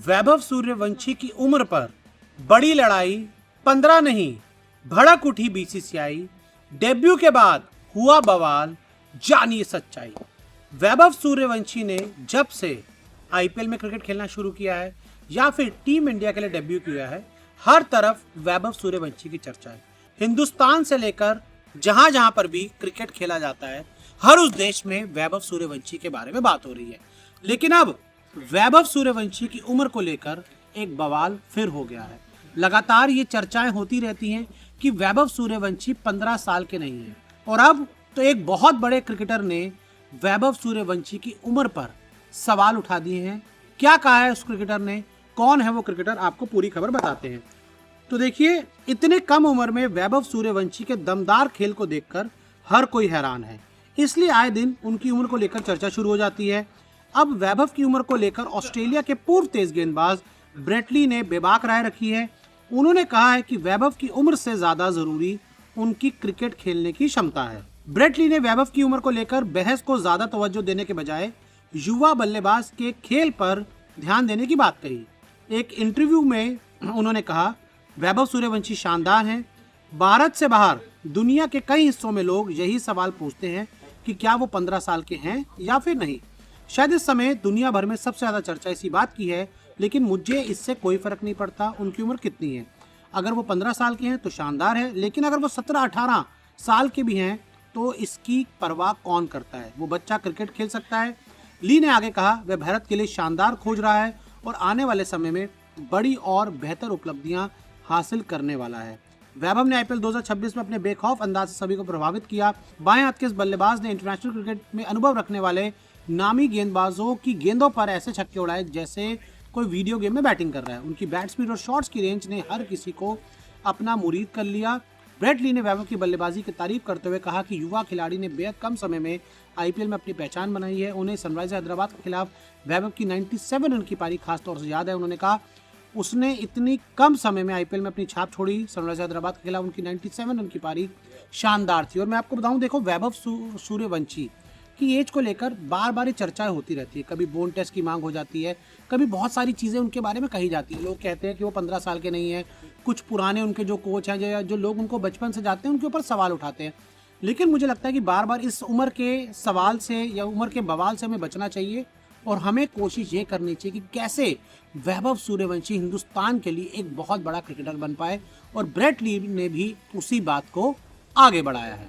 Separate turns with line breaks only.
वैभव सूर्यवंशी की उम्र पर बड़ी लड़ाई 15 नहीं, भड़क उठी बीसीसीआई। डेब्यू के बाद हुआ बवाल, जानिए सच्चाई। वैभव सूर्यवंशी ने जब से आईपीएल में क्रिकेट खेलना शुरू किया है या फिर टीम इंडिया के लिए डेब्यू किया है, हर तरफ वैभव सूर्यवंशी की चर्चा है। हिंदुस्तान से लेकर जहां जहां पर भी क्रिकेट खेला जाता है, हर उस देश में वैभव सूर्यवंशी के बारे में बात हो रही है। लेकिन अब वैभव सूर्यवंशी की उम्र को लेकर एक बवाल फिर हो गया है। लगातार ये चर्चाएं होती रहती हैं कि वैभव सूर्यवंशी 15 साल के नहीं है, और अब तो एक बहुत बड़े क्रिकेटर ने वैभव सूर्यवंशी की उम्र पर सवाल उठा दिए हैं। क्या कहा है उस क्रिकेटर ने, कौन है वो क्रिकेटर, आपको पूरी खबर बताते हैं। तो देखिए, इतने कम उम्र में वैभव सूर्यवंशी के दमदार खेल को देखकर हर कोई हैरान है, इसलिए आए दिन उनकी उम्र को लेकर चर्चा शुरू हो जाती है। अब वैभव की उम्र को लेकर ऑस्ट्रेलिया के पूर्व तेज गेंदबाज ब्रेट ली ने बेबाक राय रखी है। उन्होंने कहा है कि वैभव की उम्र से ज्यादा जरूरी उनकी क्रिकेट खेलने की क्षमता है। ब्रेट ली ने वैभव की उम्र को लेकर बहस को ज्यादा तवज्जो देने के बजाय युवा बल्लेबाज के खेल पर ध्यान देने की बात कही। एक इंटरव्यू में उन्होंने कहा, वैभव सूर्यवंशी शानदार हैं। भारत से बाहर दुनिया के कई हिस्सों में लोग यही सवाल पूछते हैं कि क्या वो 15 साल के हैं या फिर नहीं। शायद इस समय दुनिया भर में सबसे ज्यादा चर्चा इसी बात की है, लेकिन मुझे इससे कोई फर्क नहीं पड़ता उनकी उम्र कितनी है। अगर वो 15 साल के हैं तो शानदार है, लेकिन अगर वो 17-18 साल के भी हैं तो इसकी परवाह कौन करता है। वो बच्चा क्रिकेट खेल सकता है। ली ने आगे कहा, वह भारत के लिए शानदार खोज रहा है और आने वाले समय में बड़ी और बेहतर उपलब्धियां हासिल करने वाला है। वैभव ने आईपीएल 2026 में अपने बेखौफ अंदाज से सभी को प्रभावित किया। बाएं हाथ के इस बल्लेबाज ने इंटरनेशनल क्रिकेट में अनुभव रखने वाले नामी गेंदबाजों की गेंदों पर ऐसे छक्के उड़ाए जैसे कोई वीडियो गेम में बैटिंग कर रहा है। उनकी बैट स्पीड और शॉट्स की रेंज ने हर किसी को अपना मुरीद कर लिया। ब्रेट ली ने वैभव की बल्लेबाजी की तारीफ करते हुए कहा कि युवा खिलाड़ी ने बेहद कम समय में आईपीएल में अपनी पहचान बनाई है। उन्हें सनराइजर्स हैदराबाद के खिलाफ वैभव की 97 रन की पारी खासतौर से याद है। उन्होंने कहा, उसने इतनी कम समय में आईपीएल में अपनी छाप छोड़ी। सनराइजर्स हैदराबाद के खिलाफ उनकी 97 रन की पारी शानदार थी। और मैं आपको बताऊं, देखो, वैभव सूर्यवंशी की एज को लेकर बार बार चर्चाएं होती रहती है। कभी बोन टेस्ट की मांग हो जाती है, कभी बहुत सारी चीज़ें उनके बारे में कही जाती है। लोग कहते हैं कि वो 15 साल के नहीं है। कुछ पुराने उनके जो कोच हैं या जो लोग उनको बचपन से जानते हैं, उनके ऊपर सवाल उठाते हैं। लेकिन मुझे लगता है कि बार बार इस उम्र के सवाल से या उम्र के बवाल से हमें बचना चाहिए और हमें कोशिश ये करनी चाहिए कि कैसे वैभव सूर्यवंशी हिंदुस्तान के लिए एक बहुत बड़ा क्रिकेटर बन पाए। और ब्रेट ली ने भी उसी बात को आगे बढ़ाया है।